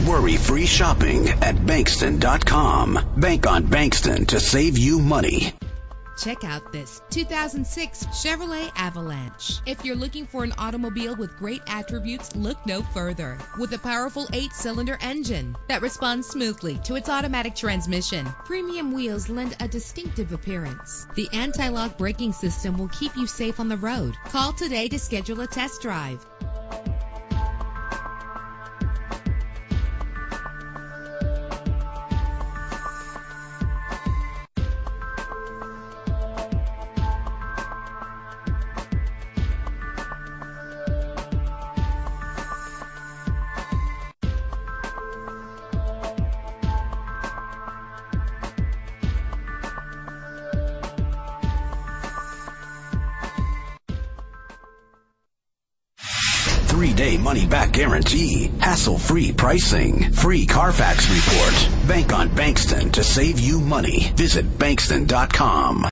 Worry-free shopping at Bankston.com. Bank on Bankston to save you money. Check out this 2006 Chevrolet Avalanche. If you're looking for an automobile with great attributes, look no further. With a powerful 8-cylinder engine that responds smoothly to its automatic transmission, premium wheels lend a distinctive appearance. The anti-lock braking system will keep you safe on the road. Call today to schedule a test drive. Three-day money-back guarantee, hassle-free pricing, free Carfax report. Bank on Bankston to save you money. Visit Bankston.com.